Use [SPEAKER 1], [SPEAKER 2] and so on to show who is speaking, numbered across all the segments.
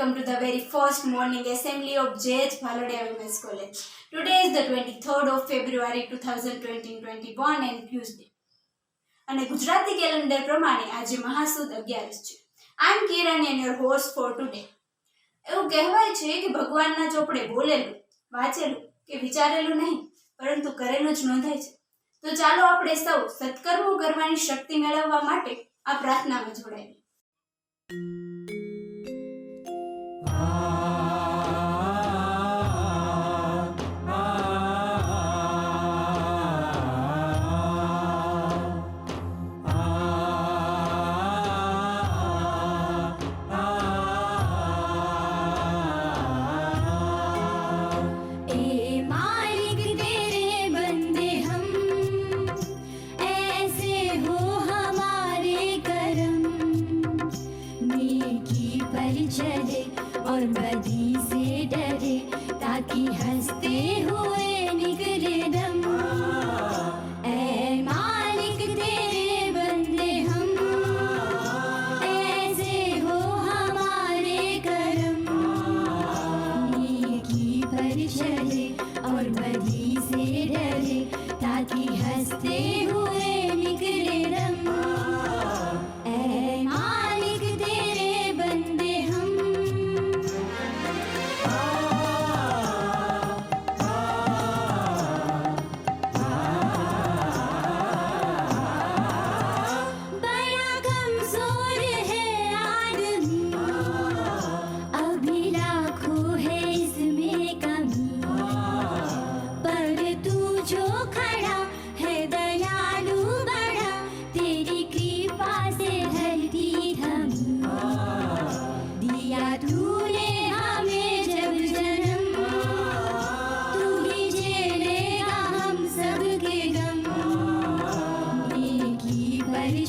[SPEAKER 1] welcome to the very first morning assembly of JH Bhalodia Women's College. Today is the 23rd of February 2021 and Tuesday. અને Gujarati calendar પ્રમાણે આજે મહાસુદ 11 છે. I am Kiran and your host for today. એવું કહેવાય છે કે ભગવાનના ચોપડે બોલેલું, વાંચેલું કે વિચારેલું નહીં, પરંતુ કરેલું જ નોંધાય છે. તો ચાલો આપણે સૌ સત્કર્મો કરવાની શક્તિ મેળવવા માટે આ પ્રાર્થનામાં જોડાઈએ.
[SPEAKER 2] चले और बदी से डरे ताकि हंसते हुए निकले दम ऐ मालिक तेरे बंदे हम ऐसे हो हमारे करम नेकी पर चले और बदी से डरे ताकि हंसते हुए निकले दम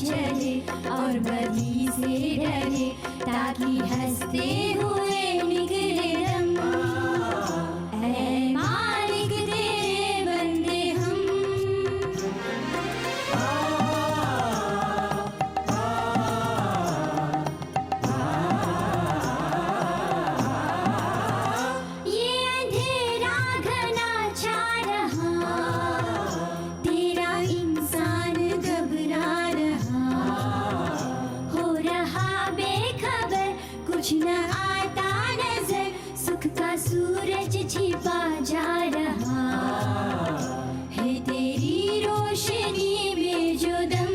[SPEAKER 2] चले और बदी से डरे ताकि हंसते हुए निकले दम ऐ मालिक तेरे बंदे हम ये अंधेरा घना छा रहा तेरा इंसान घबरा कुछ न आता नजर सुख का सूरज छिपा जा रहा है तेरी रोशनी में जो दम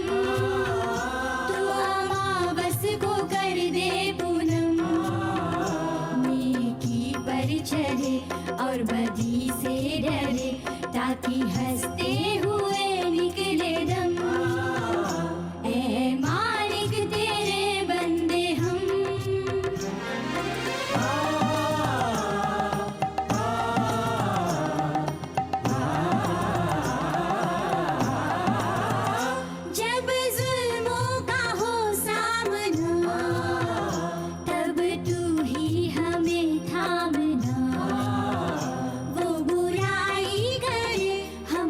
[SPEAKER 2] तू अमावस को कर दे पूनम नेकी पर चले और बदी से डरे ताकि हंसते हुए निकले दम ऐ मालिक तेरे बंदे हम हम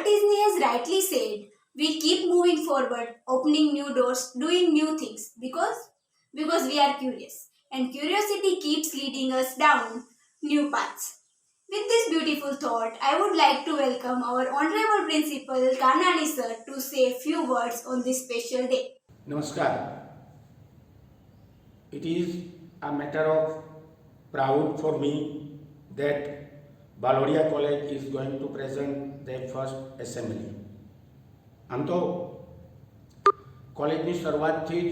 [SPEAKER 1] Walt Disney has rightly said, we keep moving forward, opening new doors, doing new things because we are curious. And curiosity keeps leading us down new paths. With this beautiful thought, I would like to welcome our Honorable Principal Kanani sir to say a few words on this special day.
[SPEAKER 3] Namaskar. It is a matter of proud for me that Balodia College is going to present their first assembly. આમ તો કોલેજની શરૂઆતથી જ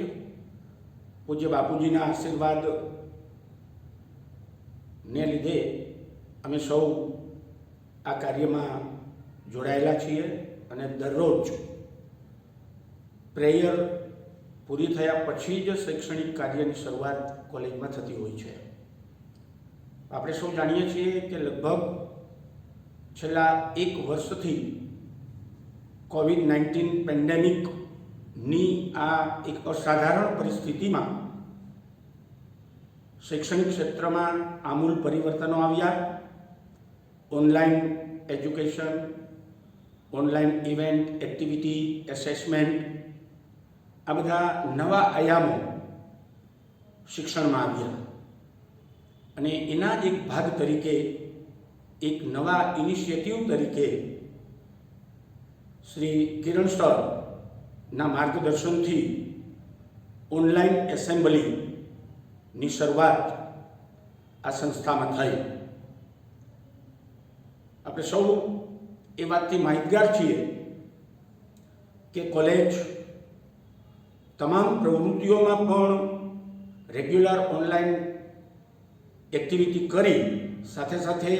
[SPEAKER 3] પૂજ્ય બાપુજીના આશીર્વાદને લીધે અમે સૌ આ કાર્યમાં જોડાયેલા છીએ અને દરરોજ પ્રેયર પૂરી થયા પછી જ શૈક્ષણિક કાર્યની શરૂઆત કોલેજમાં થતી હોય છે. આપણે સૌ જાણીએ છીએ કે લગભગ છેલ્લા 1 વર્ષથી કોવિડ-19 પેન્ડેમિકની આ એક અસાધારણ પરિસ્થિતિમાં શૈક્ષણિક ક્ષેત્રમાં આમૂલ પરિવર્તનો આવ્યા. Online education, online event, activity, assessment, આ બધા નવા આયામો શિક્ષણમાં આવ્યા અને એના જ એક ભાગ તરીકે એક નવા ઇનિશિયેટિવ તરીકે શ્રી કિરણ સરના માર્ગદર્શનથી ઓનલાઈન એસેમ્બલીની શરૂઆત આ સંસ્થામાં થઈ. આપણે સૌ એ વાતથી માહિતગાર છીએ કે કોલેજ તમામ પ્રવૃત્તિઓમાં પણ રેગ્યુલર ઓનલાઈન એક્ટિવિટી કરી સાથે સાથે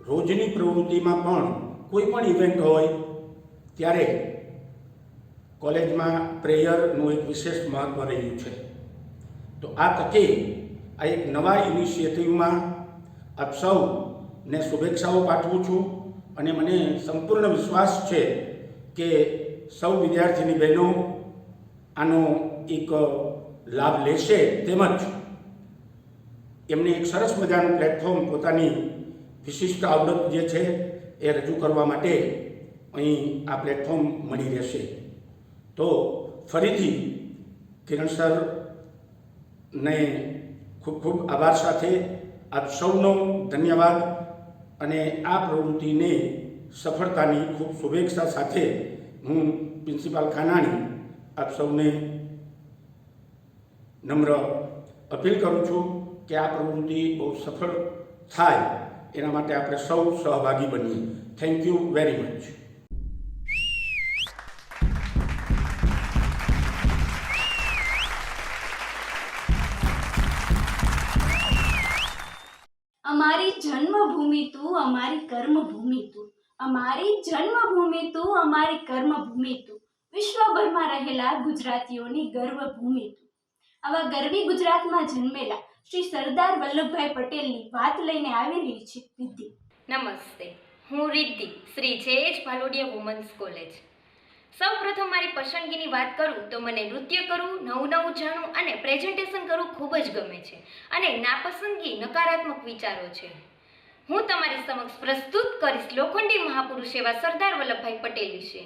[SPEAKER 3] રોજની પ્રવૃત્તિમાં પણ કોઈ પણ ઇવેન્ટ હોય ત્યારે કોલેજમાં પ્રેયરનું એક વિશેષ મહત્ત્વ રહ્યું છે. તો આ તકે આ એક નવા ઇનિશિયેટિવમાં આપ સૌને શુભેચ્છાઓ પાઠવું છું અને મને સંપૂર્ણ વિશ્વાસ છે કે સૌ વિદ્યાર્થીની બહેનો આનો એક લાભ લેશે તેમજ એમને એક સરસ મજાનું પ્લેટફોર્મ પોતાની વિશિષ્ટ આવડત જે છે એ રજૂ કરવા માટે અહીં આ પ્લેટફોર્મ મળી રહેશે. તો ફરીથી કિરણ સરને ખૂબ ખૂબ આભાર સાથે આપ સૌનો ધન્યવાદ અને આ પ્રવૃત્તિને સફળતાની ખૂબ શુભેચ્છા સાથે હું પ્રિન્સિપાલ ખાનાણી આપ સૌને નમ્ર અપીલ કરું છું કે આ પ્રવૃત્તિ બહુ સફળ થાય એના માટે આપણે સૌ સહભાગી બનીએ. Thank you very much.
[SPEAKER 1] અમારી જન્મભૂમિ તું, અમારી કર્મભૂમિ તું, અમારી જન્મભૂમિ તું, અમારી કર્મભૂમિ તું, વિશ્વભરમાં રહેલા ગુજરાતીઓની ગર્વભૂમિ તું. આવા ગરવી ગુજરાતમાં જન્મેલા શ્રી સરદાર વલ્લભભાઈ પટેલની વાત લઈને આવી રહી છે રિદ્ધિ.
[SPEAKER 4] નમસ્તે, હું Riddhi, Shri J H. Bhalodiya women's college. સૌ પ્રથમ મારી પસંદગીની વાત કરું તો મને નૃત્ય કરવું, નવું જાણવું અને પ્રેઝન્ટેશન કરવું ખૂબ જ ગમે છે અને નાપસંદગી નકારાત્મક વિચારો છે. હું તમારી સમક્ષ પ્રસ્તુત કરીશ લોખંડી મહાપુરુષ એવા સરદાર વલ્લભભાઈ પટેલ વિશે.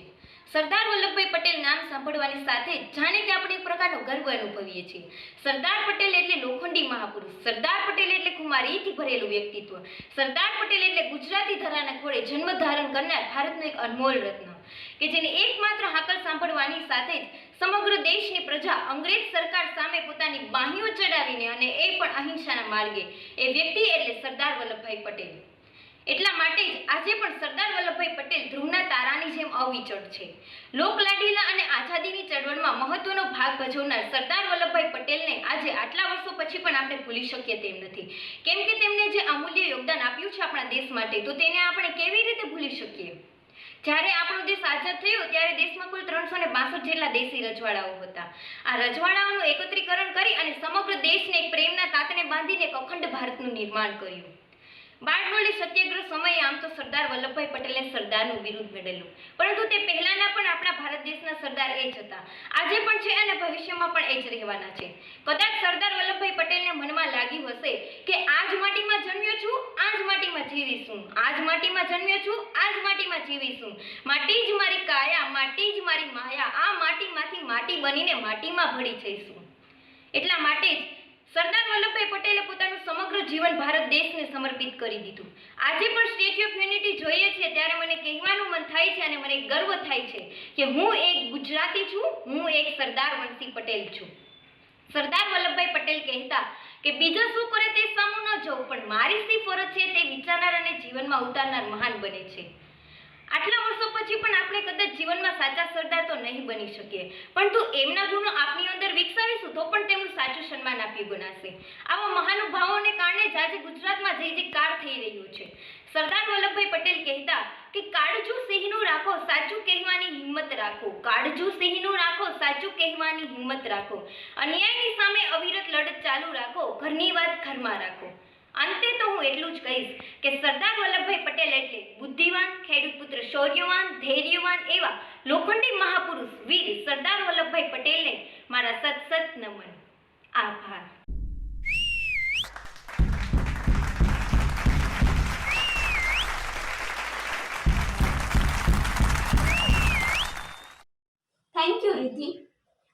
[SPEAKER 4] સરદાર વલ્લભભાઈ પટેલ નામ સાંભળવાની સાથે જાણે કે આપણે એક પ્રકારનો ગર્વ અનુભવીએ છીએ. સરદાર પટેલ એટલે લોખંડી મહાપુરુષ, સરદાર પટેલ એટલે ખુમારીથી ભરેલું વ્યક્તિત્વ, સરદાર પટેલ એટલે ગુજરાતી ધરાના ખોળે જન્મ ધારણ કરનાર ભારતનો એક અનમોલ રત્ન કે જેની એકમાત્ર હાકલ સાંભળવાની સાથે જ સમગ્ર દેશની પ્રજા અંગ્રેજ સરકાર સામે પોતાની બાહીઓ ચડાવીને અને એ પણ અહિંસાના માર્ગે એ વ્યક્તિ એટલે સરદાર વલ્લભભાઈ પટેલ. એટલા માટે જ આજે પણ સરદાર વલ્લભભાઈ પટેલ ધ્રુવના તારાની જેમ અવિચળ છે. લોકલાડીલા અને આઝાદીની ચળવળમાં મહત્વનો ભાગ ભજવનાર સરદાર વલ્લભભાઈ પટેલને આજે આટલા વર્ષો પછી પણ આપણે ભૂલી શકીએ તેમ નથી. કેમ કે તેમણે જે અમૂલ્ય યોગદાન આપ્યું છે આપણા દેશ માટે, તો તેને આપણે કેવી રીતે ભૂલી શકીએ? જ્યારે આપણો દેશ આઝાદ થયો ત્યારે દેશમાં કુલ 362 જેટલા દેશી રજવાડાઓ હતા. આ રજવાડાઓનું એકત્રીકરણ કરી અને સમગ્ર દેશને એક પ્રેમના તાતને બાંધીને એક અખંડ ભારતનું નિર્માણ કર્યું. બારડોલી સત્યાગ્રહ સમયે આમ તો સરદાર વલ્લભભાઈ પટેલે સરદારનું બિરુદ મેળવેલું, પરંતુ તે પહેલાના પણ આપણા ભારત દેશના સરદાર એ જ હતા. આજે પણ છે અને ભવિષ્યમાં પણ એ જ રહેવાના છે. કદાચ સરદાર વલ્લભભાઈ પટેલને મનમાં લાગ્યું હશે કે આ જ માટીમાં જન્મ્યો છું, આ જ માટીમાં જીવીશું, આ જ માટીમાં જન્મ્યો છું, આ જ માટીમાં જીવીશું, માટી જ મારી કાયા, માટી જ મારી માયા, આ માટીમાંથી માટી બનીને માટીમાં ભળી જઈશું. એટલા માટે જ સરદાર વલ્લભભાઈ પટેલે પોતાનું સમગ્ર જીવન ભારત દેશને સમર્પિત કરી દીધું. આજે પણ સ્ટેચ્યુ ઓફ યુનિટી જોઈએ છીએ ત્યારે મને કહેવાનું મન થાય છે અને મને ગર્વ થાય છે કે હું એક ગુજરાતી છું, હું એક સરદાર વંશી પટેલ છું. સરદાર વલ્લભભાઈ પટેલ કહેતા કે બીજા શું કરે તે સામું ન જવું, પણ મારી શી ફરજ છે તે વિચારનાર અને જીવનમાં ઉતારનાર મહાન બને છે. આટલા વર્ષો પછી પણ આપણે કદાચ જીવનમાં સાચા સરદાર તો નહીં બની શકીએ, પરંતુ એમના ગુણો આપણી અંદર વિકસાવીશું તો પણ તેમનું સાચું સન્માન આપ્યું ગણાશે. આવા મહાનુભાવોને કારણે જ આજે ગુજરાતમાં જય જયકાર થઈ રહ્યો છે. સરદાર વલ્લભભાઈ પટેલ કહેતા કે કાળજું સિંહનું રાખો, સાચું કહેવાની હિંમત રાખો, કાળજું સિંહનું રાખો, સાચું કહેવાની હિંમત રાખો, અન્યાયની સામે અવિરત લડત ચાલુ રાખો, ઘરની વાત ઘરમાં રાખો. અંતે તો હું એટલું જ કહીશ કે સરદાર વલ્લભભાઈ પટેલ એટલે બુદ્ધિવાન, ખેડૂત પુત્ર શૌર્યવાન, ધૈર્યવાન એવા લોખંડી મહાપુરુષ વીર સરદાર વલ્લભભાઈ પટેલને મારા સત નમન. આભાર.
[SPEAKER 1] Thank you, Riddhi.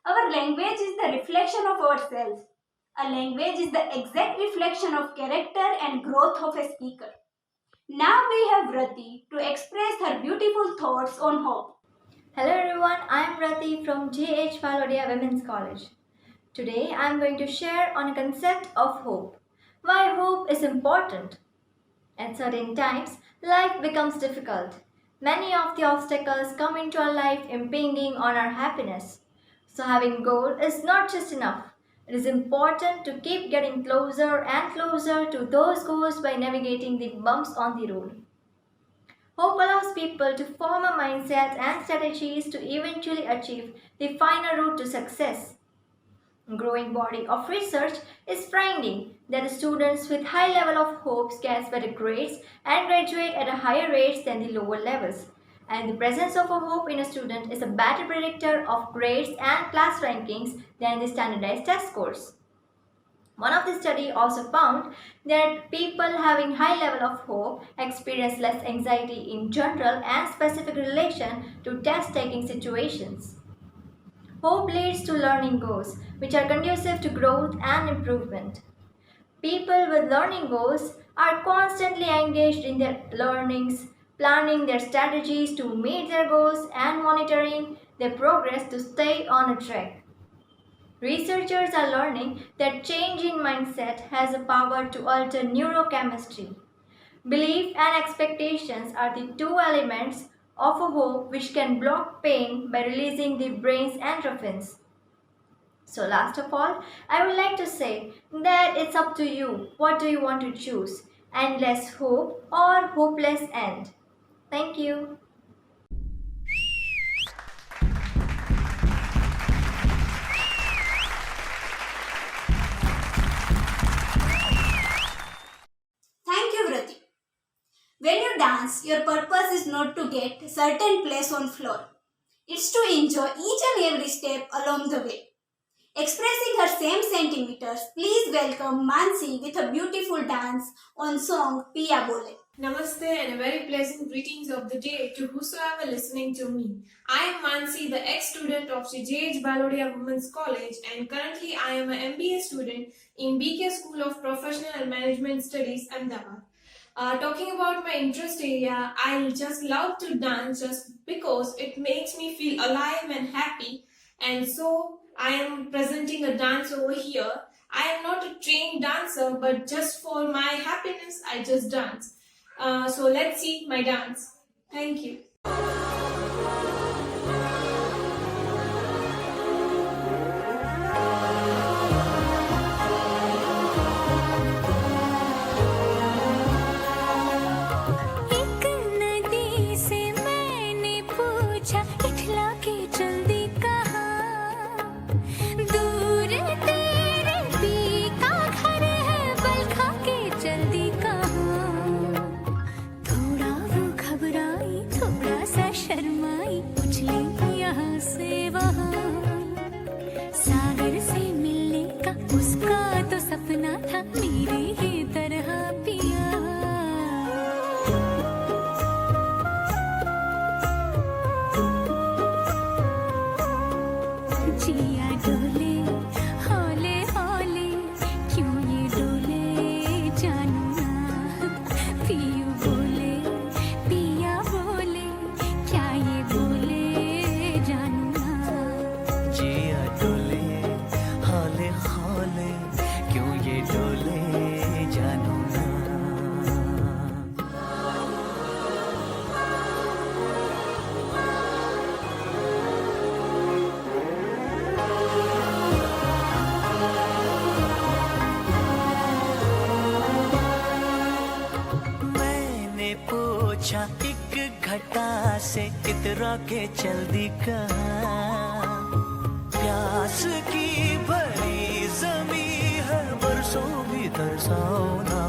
[SPEAKER 1] Our language is the reflection of ourselves. A language is the exact reflection of character and growth of a speaker. Now we have Rati to express her beautiful thoughts on hope.
[SPEAKER 5] Hello everyone, I am Rati from J.H. Valodia Women's College. Today I am going to share on a concept of hope. Why hope is important. At certain times, life becomes difficult. Many of the obstacles come into our life impinging on our happiness. So having a goal is not just enough. It is important to keep getting closer and closer to those goals by navigating the bumps on the road. Hope allows people to form a mindset and strategies to eventually achieve the final route to success. A growing body of research is finding that the students with high level of hopes get better grades and graduate at a higher rates than the lower levels. And the presence of a hope in a student is a better predictor of grades and class rankings than the standardized test scores. One of the study also found that people having high level of hope experience less anxiety in general and specific relation to test-taking situations. Hope leads to learning goals, which are conducive to growth and improvement. People with learning goals are constantly engaged in their learnings, planning their strategies to meet their goals and monitoring their progress to stay on a track. Researchers are learning that change in mindset has the power to alter neurochemistry. Belief and expectations are the two elements of a hope which can block pain by releasing the brain's endorphins. So last of all, I would like to say that it's up to you. What do you want to choose? Endless hope or hopeless end? Thank you.
[SPEAKER 1] Thank you, Rati. When you dance, your purpose is not to get certain place on floor. It's to enjoy each and every step along the way. Expressing her same centimeters, please welcome Mansi with a beautiful dance on song Piya Bole.
[SPEAKER 6] Namaste and a very pleasant greetings of the day to whosoever listening to me. I am Mansi, the ex-student of Sri J.H. Valodia Women's College, and currently I am an MBA student in BK School of Professional and Management Studies, Ahmedabad. Talking about my interest area, I just love to dance just because it makes me feel alive and happy, and so I am presenting a dance over here. I am not a trained dancer, but just for my happiness, I just dance. So let's see my dance. Thank you.
[SPEAKER 2] एक नदी से मैंने पूछा इठला के जल्दी कहाँ दूर तेरे पी का घर है बल खा के जल्दी कहाँ
[SPEAKER 7] से इतरा के चल दी कहाँ। प्यास की भरी जमी है बरसों भी तरसाओना।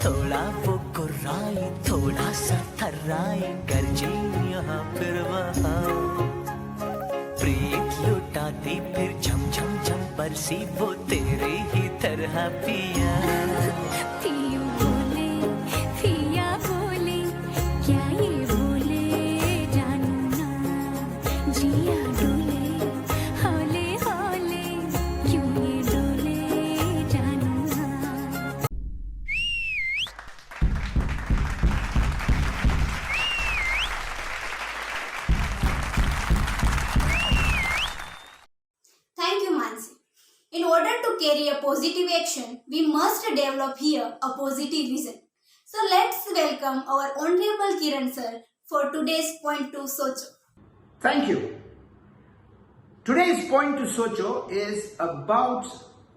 [SPEAKER 7] थोड़ा वो कुर्राई थोड़ा सा थर्राई गर्जी यहाँ फिर वहाँ। प्रीत लुटाती फिर झम झम झम बरसी वो तेरे ही तरह पिया।
[SPEAKER 2] पियो बोले पिया बोले क्या ये बोले जानू ना जिया डोले हौले हौले क्यों ये डोले जानू ना।
[SPEAKER 1] Thank you, Mansi. In order to carry a positive action, we must develop here a positive vision. So let's welcome our Honorable Kiran sir for today's Point to Socho.
[SPEAKER 8] Thank you. Today's Point to Socho is about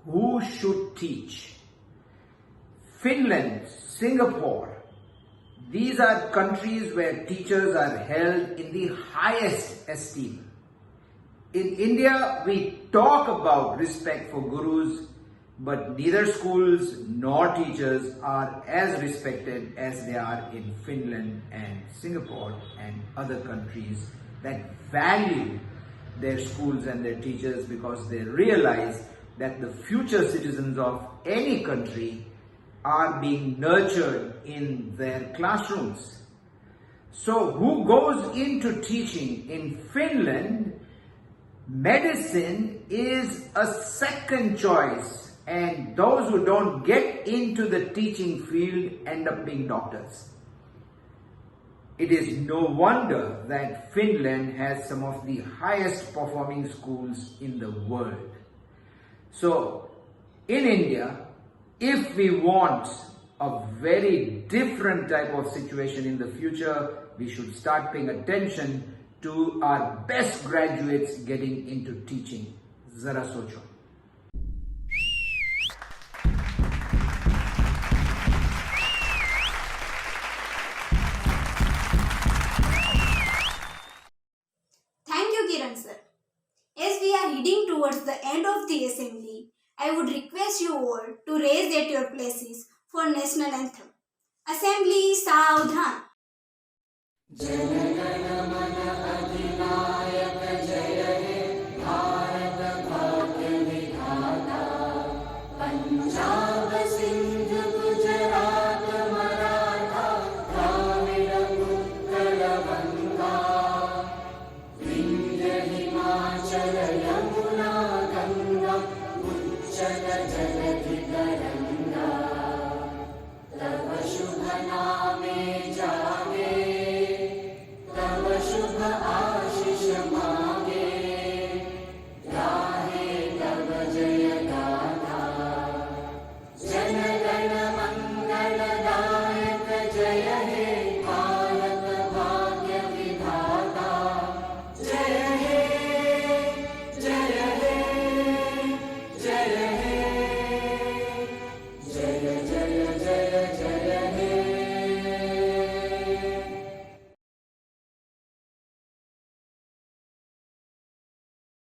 [SPEAKER 8] who should teach. Finland, Singapore, these are countries where teachers are held in the highest esteem. In India, we talk about respect for gurus, but neither schools nor teachers are as respected as they are in Finland and Singapore and other countries that value their schools and their teachers because they realize that the future citizens of any country are being nurtured in their classrooms. So who goes into teaching? In Finland, medicine is a second choice, and those who don't get into the teaching field end up being doctors. It is no wonder that Finland has some of the highest performing schools in the world. So, in India, if we want a very different type of situation in the future, we should start paying attention to our best graduates getting into teaching. Zara socho.
[SPEAKER 1] Thank you, Kiran sir. As we are heading towards the end of the assembly, I would request you all to raise at your places for national anthem. Assembly Saudhan.
[SPEAKER 2] शुभ नामे जा